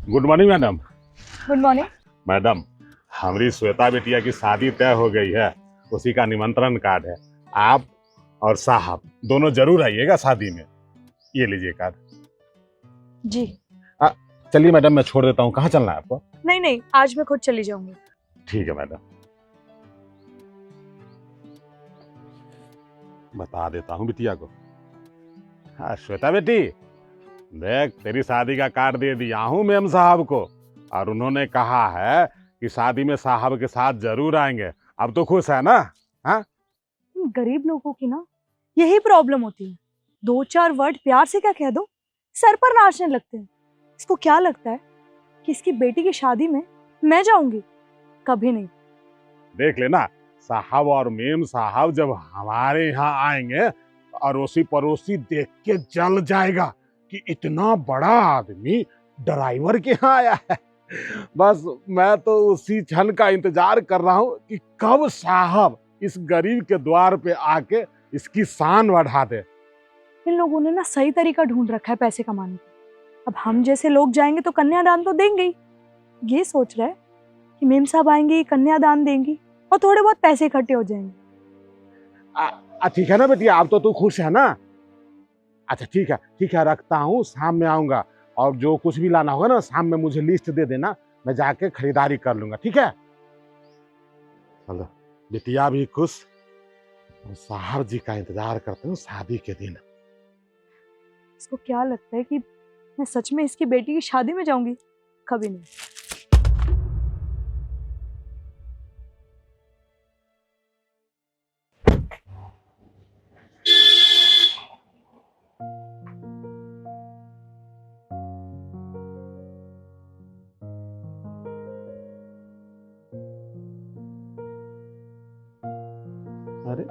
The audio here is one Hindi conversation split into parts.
Good morning madam. Good morning. Madam, हमारी श्वेता बिटिया की शादी तय हो गई है, उसी का निमंत्रण कार्ड है। आप और साहब दोनों जरूर आइएगा शादी में। ये लीजिए कार्ड। जी। चलिए मैडम, मैं छोड़ देता हूँ। कहाँ चलना है आपको? नहीं नहीं, आज मैं खुद चली जाऊंगी। ठीक है मैडम, बता देता हूँ बिटिया को। हाँ श्वेता बेटी, देख तेरी शादी का कार्ड दे दिया हूँ मेम साहब को, और उन्होंने कहा है कि शादी में साहब के साथ जरूर आएंगे। अब तो खुश है ना? हाँ, गरीब लोगों की ना यही प्रॉब्लम होती है। दो चार वर्ड प्यार से क्या कह दो, सर पर नाचने लगते हैं। इसको क्या लगता है कि इसकी बेटी की शादी में मैं जाऊंगी? कभी नहीं। देख लेना, साहब और मेम साहब जब हमारे यहाँ आएंगे, अड़ोसी पड़ोसी देख के जल जाएगा कि इतना बड़ा आदमी ड्राइवर के यहाँ आया है। बस मैं तो उसी क्षण का इंतजार कर रहा हूँ कि कब साहब इस गरीब के द्वार पे आके इसकी शान बढ़ा दे। इन लोगों ने ना सही तरीका ढूंढ रखा है पैसे कमाने का। अब हम जैसे लोग जाएंगे तो कन्यादान तो देंगे ही। ये सोच रहे हैं कि मेम साहब आएंगे, कन्यादान देंगी और थोड़े बहुत पैसे इकट्ठे हो जाएंगे। ठीक है ना बेटी, आप तो तू खुश है ना? अच्छा ठीक है, रखता हूँ, शाम में आऊंगा। और जो कुछ भी लाना होगा ना, शाम में मुझे लिस्ट दे देना, मैं जाके खरीदारी कर लूंगा। ठीक है? चलो, बिटिया भी खुश, साहब जी का इंतजार करते हूँ शादी के दिन। इसको क्या लगता है कि मैं सच में इसकी बेटी की शादी में जाऊंगी? कभी नहीं। अरे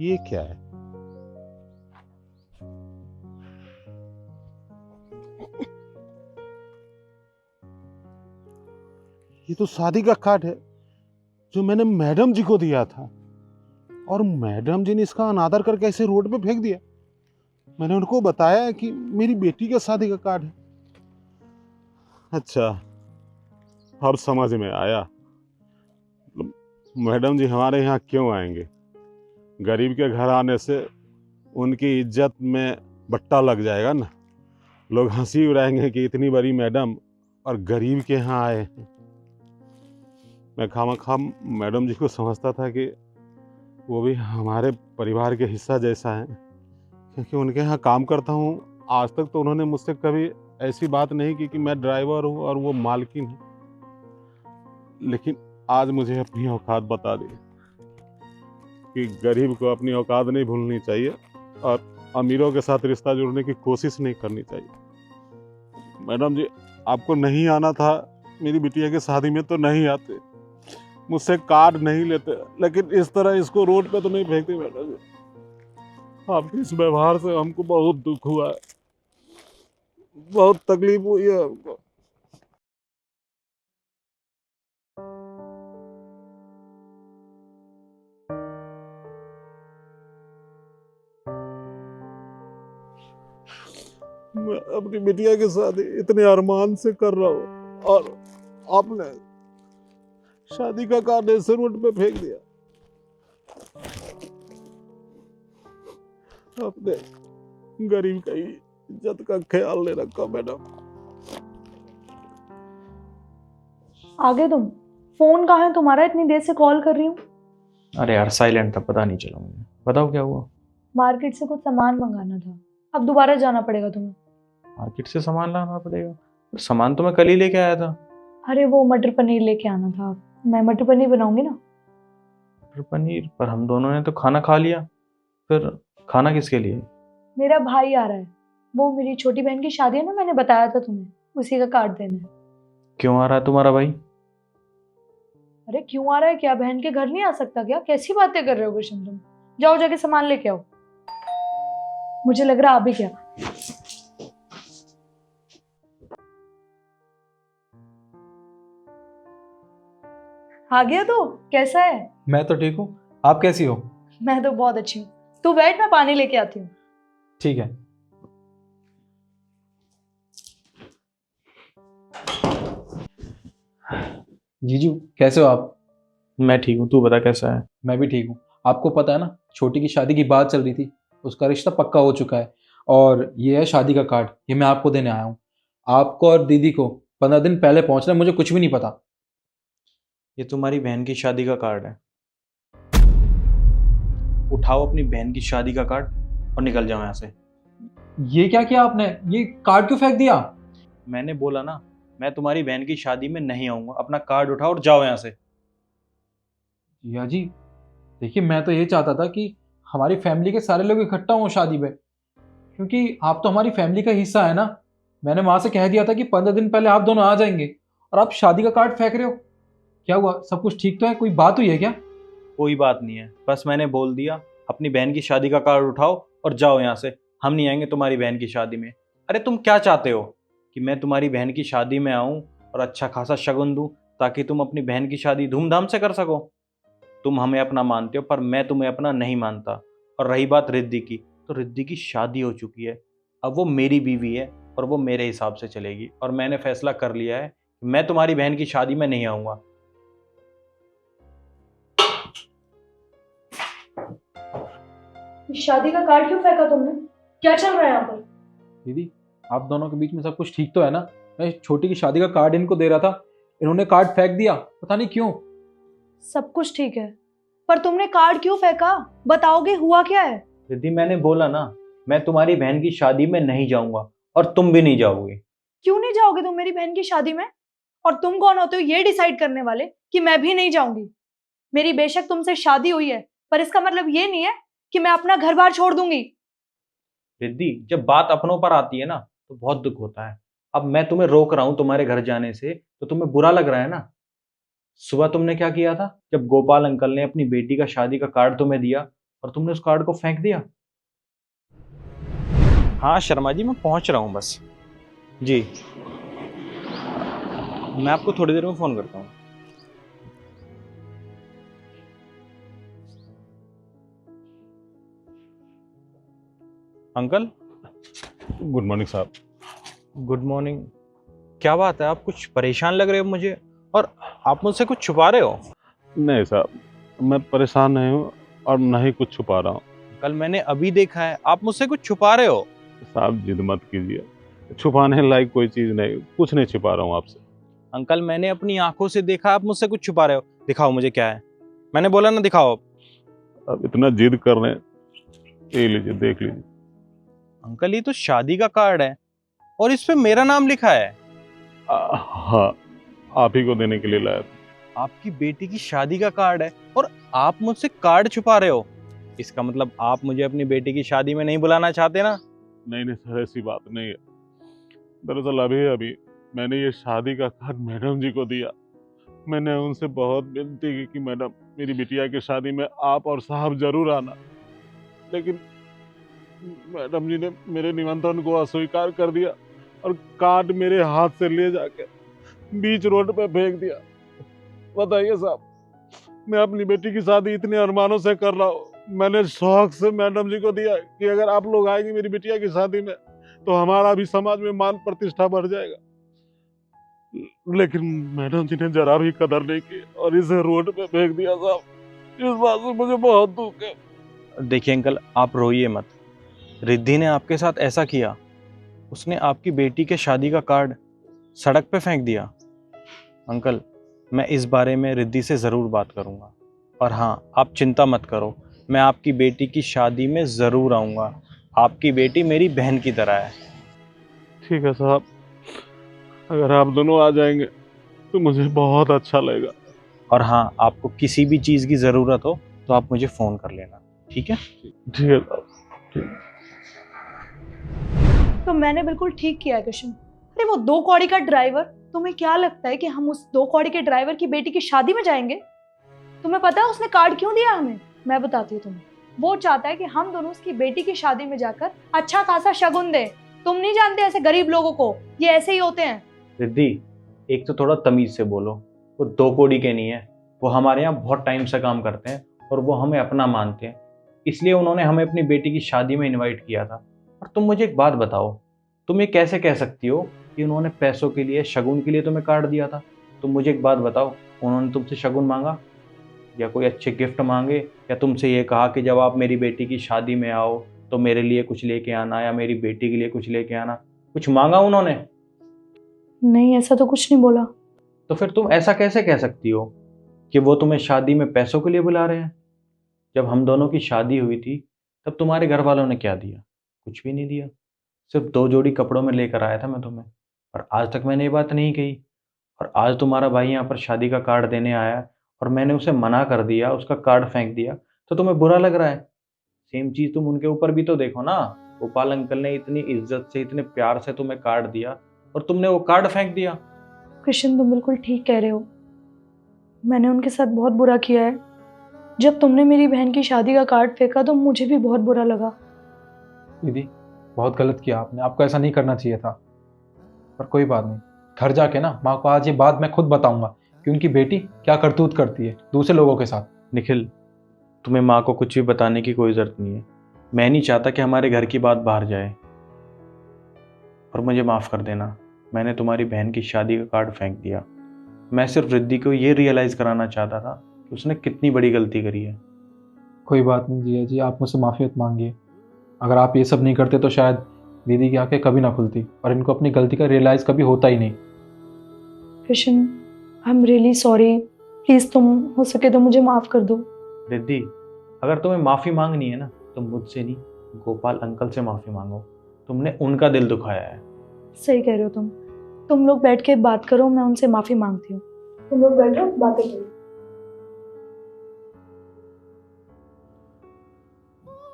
ये क्या है? ये तो शादी का कार्ड है जो मैंने मैडम जी को दिया था, और मैडम जी ने इसका अनादर करके ऐसे रोड पे फेंक दिया। मैंने उनको बताया कि मेरी बेटी का शादी का कार्ड है। अच्छा, अब समझ में आया मैडम जी हमारे यहाँ क्यों आएंगे। गरीब के घर आने से उनकी इज्जत में बट्टा लग जाएगा ना। लोग हंसी उड़ाएंगे कि इतनी बड़ी मैडम और गरीब के यहाँ आए हैं। मैं खामखा मैडम जी को समझता था कि वो भी हमारे परिवार के हिस्सा जैसा है, क्योंकि उनके यहाँ काम करता हूँ। आज तक तो उन्होंने मुझसे कभी ऐसी बात नहीं की कि मैं ड्राइवर हूँ और वो मालकिन है। लेकिन आज मुझे अपनी औकात बता दी कि गरीब को अपनी औकात नहीं भूलनी चाहिए और अमीरों के साथ रिश्ता जोड़ने की कोशिश नहीं करनी चाहिए। मैडम जी, आपको नहीं आना था मेरी बिटिया की शादी में तो नहीं आते, मुझसे कार्ड नहीं लेते, लेकिन इस तरह इसको रोड पे तो नहीं फेंकते। मैडम जी, आपके इस व्यवहार से हमको बहुत दुख हुआ है, बहुत तकलीफ हुई है हमको। मैं अपनी बिटिया की शादी इतने अरमान से कर रहा हूँ और आपने शादी का कार्ड ऐसे रोड पे फेंक दिया। आपने गरीब की इज्जत का ख्याल नहीं रखा मैडम। आगे तुम फोन कहाँ है तुम्हारा? इतनी देर से कॉल कर रही हूँ। अरे यार साइलेंट था, पता नहीं चला मुझे। बताओ क्या हुआ? मार्केट से कुछ सामान मंगाना था, अब दोबारा जाना पड़ेगा तुम्हें। मार्केट से सामान लाना पड़ेगा? तो सामान तो मैं कल ही लेके आया था। अरे वो मटर पनीर लेके आना था। मैं मटर पनीर बनाऊंगी ना। मटर पनीर? पर हम दोनों ने तो खाना खा लिया, फिर खाना किसके लिए? मेरा भाई आ रहा है, वो मेरी छोटी बहन की शादी है ना, मैंने बताया था तुम्हें, उसी का कार्ड देना है। क्यों आ रहा है तुम्हारा भाई? अरे क्यों आ रहा है क्या? बहन के घर नहीं आ सकता क्या? कैसी बातें कर रहे हो गुलशन तुम? जाओ जाके सामान लेके आओ। मुझे लग रहा है आप भी क्या। आ गया तो कैसा है? मैं तो ठीक हूँ, आप कैसी हो? मैं तो बहुत अच्छी हूँ। तू बैठ, मैं पानी लेके आती हूँ। ठीक है। जीजू कैसे हो आप? मैं ठीक हूँ, तू बता कैसा है? मैं भी ठीक हूँ। आपको पता है ना, छोटी की शादी की बात चल रही थी, उसका रिश्ता पक्का हो चुका है। और ये है शादी का कार्ड, ये मैं आपको देने आया हूँ। आपको और दीदी को 15 दिन पहले पहुंचना है, मुझे कुछ भी नहीं पता। ये तुम्हारी बहन की शादी का कार्ड है। उठाओ अपनी बहन की शादी का कार्ड और निकल जाओ यहाँ से। ये क्या किया आपने? ये कार्ड क्यों फेंक दिया? मैंने बोला ना, मैं तुम्हारी बहन की शादी में नहीं आऊंगा। अपना कार्ड उठाओ और जाओ यहाँ से। जिया जी, देखिए मैं तो ये चाहता था कि हमारी फैमिली के सारे लोग इकट्ठा हों शादी में, क्योंकि आप तो हमारी फैमिली का हिस्सा है ना। मैंने वहां से कह दिया था कि 15 दिन पहले आप दोनों आ जाएंगे, और आप शादी का कार्ड फेंक रहे हो। क्या हुआ? सब कुछ ठीक तो है? कोई बात हुई है क्या? कोई बात नहीं है, बस मैंने बोल दिया। अपनी बहन की शादी का कार्ड उठाओ और जाओ यहाँ से। हम नहीं आएंगे तुम्हारी बहन की शादी में। अरे तुम क्या चाहते हो कि मैं तुम्हारी बहन की शादी में आऊँ और अच्छा खासा शगुन दूँ ताकि तुम अपनी बहन की शादी धूमधाम से कर सको? तुम हमें अपना मानते हो पर मैं तुम्हें अपना नहीं मानता। और रही बात रिद्धि की, तो रिद्धि की शादी हो चुकी है। अब वो मेरी बीवी है और वो मेरे हिसाब से चलेगी। और मैंने फैसला कर लिया है कि मैं तुम्हारी बहन की शादी में नहीं आऊँगा। शादी का कार्ड क्यों फेंका तुमने? क्या चल रहा है यहाँ पर? दीदी, आप दोनों के बीच में सब कुछ ठीक तो है ना? मैं छोटी की शादी का कार्ड इनको दे रहा था, इन्होंने कार्ड फेंक दिया, पता नहीं क्यों। सब कुछ ठीक है, पर तुमने कार्ड क्यों फेंका? बताओगे हुआ क्या है? रिद्धि, मैंने बोला ना, मैं तुम्हारी बहन की शादी में नहीं जाऊंगा और तुम भी नहीं जाओगे। क्यों नहीं जाओगे तुम मेरी बहन की शादी में? और तुम कौन होते हो ये डिसाइड करने वाले कि मैं भी नहीं जाऊंगी? मेरी बेशक तुमसे शादी हुई है, पर इसका मतलब ये नहीं है कि मैं अपना घर बार छोड़ दूंगी। रिद्धि, जब बात अपनों पर आती है ना तो बहुत दुख होता है। अब मैं तुम्हें रोक रहा हूं तुम्हारे घर जाने से तो तुम्हें बुरा लग रहा है ना? सुबह तुमने क्या किया था जब गोपाल अंकल ने अपनी बेटी का शादी का कार्ड तुम्हें दिया और तुमने उस कार्ड को फेंक दिया? हाँ शर्मा जी, मैं पहुंच रहा हूँ बस। जी, मैं आपको थोड़ी देर में फोन करता हूँ। अंकल। गुड मॉर्निंग साहब। Good morning. क्या बात है, आप कुछ परेशान लग रहे हो मुझे, और आप मुझसे कुछ छुपा रहे हो? नहीं साहब, मैं परेशान नहीं हूँ और ना ही कुछ छुपा रहा हूँ। कल मैंने अभी देखा है आप मुझसे कुछ छुपा रहे हो। साहब जिद मत कीजिए, छुपाने लायक कोई चीज़ नहीं, कुछ नहीं छुपा रहा हूँ आपसे। अंकल, मैंने अपनी आंखों से देखा आप मुझसे कुछ छुपा रहे हो। दिखाओ मुझे क्या है। मैंने बोला ना, दिखाओ। अब इतना जिद कर रहे हैं, ये लीजिए देख लीजिए। अंकल, ये तो शादी का कार्ड है और इस पे मेरा नाम लिखा है। हाँ, आप ही को देने के लिए लाया था। आपकी बेटी की शादी का कार्ड है और आप मुझसे कार्ड छुपा रहे हो। इसका मतलब आप मुझे अपनी बेटी की शादी में नहीं बुलाना चाहते ना? नहीं नहीं सर, ऐसी बात नहीं है। दरअसल अभी अभी मैंने ये शादी का कार्ड मैडम जी को दिया। मैंने उनसे बहुत विनती की कि मैडम, मेरी बिटिया की शादी में आप और साहब जरूर आना, लेकिन मैडम जी ने मेरे निमंत्रण को अस्वीकार कर दिया और कार्ड मेरे हाथ से ले जाके बीच रोड पे फेंक दिया। बताइए साहब, मैं अपनी बेटी की शादी इतने अरमानों से कर रहा हूँ। मैंने शौक से मैडम जी को दिया कि अगर आप लोग आएंगे मेरी बिटिया की शादी में तो हमारा भी समाज में मान प्रतिष्ठा बढ़ जाएगा, लेकिन मैडम जी ने जरा भी कदर नहीं की और इसे रोड पे फेंक दिया साहब। इस बात से मुझे बहुत दुख है। देखिए अंकल, आप रोइए मत। रिद्धि ने आपके साथ ऐसा किया, उसने आपकी बेटी के शादी का कार्ड सड़क पे फेंक दिया। अंकल, मैं इस बारे में रिद्धि से ज़रूर बात करूंगा। और हाँ, आप चिंता मत करो, मैं आपकी बेटी की शादी में ज़रूर आऊँगा। आपकी बेटी मेरी बहन की तरह है। ठीक है साहब, अगर आप दोनों आ जाएंगे तो मुझे बहुत अच्छा लगेगा। और हाँ, आपको किसी भी चीज़ की ज़रूरत हो तो आप मुझे फ़ोन कर लेना, ठीक है? ठीक है साहब। तो मैंने बिल्कुल ठीक किया है कृष्ण। अरे वो 2 कौड़ी का ड्राइवर, तुम्हें क्या लगता है कि हम उस 2 कौड़ी के ड्राइवर की बेटी की शादी में जाएंगे? तुम्हें पता है उसने कार्ड क्यों दिया हमें? मैं बताती हूँ तुम्हें। वो चाहता है कि हम दोनों उसकी बेटी की शादी में जाकर अच्छा खासा शगुन दे। तुम नहीं जानते ऐसे गरीब लोगों को, ये ऐसे ही होते हैं। रिद्धि, एक तो थोड़ा तमीज़ से बोलो। वो 2 कौड़ी के नहीं है, वो हमारे यहाँ बहुत टाइम से काम करते हैं और वो हमें अपना मानते हैं, इसलिए उन्होंने हमें अपनी बेटी की शादी में इनवाइट किया था। और तुम मुझे एक बात बताओ, तुम ये कैसे कह सकती हो कि उन्होंने पैसों के लिए, शगुन के लिए तुम्हें कार्ड दिया था? तुम मुझे एक बात बताओ, उन्होंने तुमसे शगुन मांगा या कोई अच्छे गिफ्ट मांगे, या तुमसे ये कहा कि जब आप मेरी बेटी की शादी में आओ तो मेरे लिए कुछ लेके आना या मेरी बेटी के लिए कुछ लेके आना? कुछ मांगा उन्होंने? नहीं, ऐसा तो कुछ नहीं बोला। तो फिर तुम ऐसा कैसे कह सकती हो कि वो तुम्हें शादी में पैसों के लिए बुला रहे हैं? जब हम दोनों की शादी हुई थी तब तुम्हारे घर वालों ने क्या दिया? कुछ भी नहीं दिया। सिर्फ 2 जोड़ी कपड़ों में लेकर आया था मैं तुम्हें, पर आज तक मैंने ये बात नहीं कही। और आज तुम्हारा भाई यहाँ पर शादी का कार्ड देने आया और मैंने उसे मना कर दिया, उसका कार्ड फेंक दिया, तो तुम्हें बुरा लग रहा है? सेम चीज़ तुम उनके ऊपर भी तो देखो ना। गोपाल अंकल ने इतनी इज्जत से, इतने प्यार से तुम्हें कार्ड दिया और तुमने वो कार्ड फेंक दिया। कृष्ण, तुम बिल्कुल ठीक कह रहे हो। मैंने उनके साथ बहुत बुरा किया है। जब तुमने मेरी बहन की शादी का कार्ड फेंका तो मुझे भी बहुत बुरा लगा। दीदी बहुत गलत किया आपने, आपको ऐसा नहीं करना चाहिए था। पर कोई बात नहीं, घर जाके ना माँ को आज ये बात मैं खुद बताऊंगा कि उनकी बेटी क्या करतूत करती है दूसरे लोगों के साथ। निखिल, तुम्हें माँ को कुछ भी बताने की कोई ज़रूरत नहीं है। मैं नहीं चाहता कि हमारे घर की बात बाहर जाए। और मुझे माफ़ कर देना, मैंने तुम्हारी बहन की शादी का कार्ड फेंक दिया। मैं सिर्फ रिद्धि को ये रियलाइज़ कराना चाहता था कि उसने कितनी बड़ी गलती करी है। कोई बात नहीं जिया जी, आप मुझसे माफ़ी मत मांगिए। अगर आप ये सब नहीं करते तो शायद दीदी की आंखें कभी ना खुलती और इनको अपनी गलती का रियलाइज़ कभी होता ही नहीं। Krishna, I am really sorry. Please तुम हो सके तो मुझे माफ़ कर दो। रिद्धि, अगर तुम्हें माफ़ी मांगनी है ना तो मुझसे नहीं, गोपाल अंकल से माफ़ी मांगो। तुमने उनका दिल दुखाया है। सही कह रहे हो तुम लोग बैठ के बात करो, मैं उनसे माफ़ी मांगती हूँ। तुम लोग बैठो, बातें करो।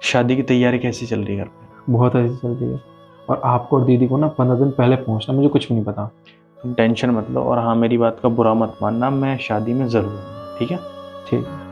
शादी की तैयारी कैसी चल रही है घर पे? बहुत अच्छी चल रही है। और आपको और दीदी को ना 15 दिन पहले पहुंचना, मुझे कुछ भी नहीं पता। तुम टेंशन मत लो, और हाँ, मेरी बात का बुरा मत मानना, मैं शादी में ज़रूर आऊंगा, ठीक है? ठीक है।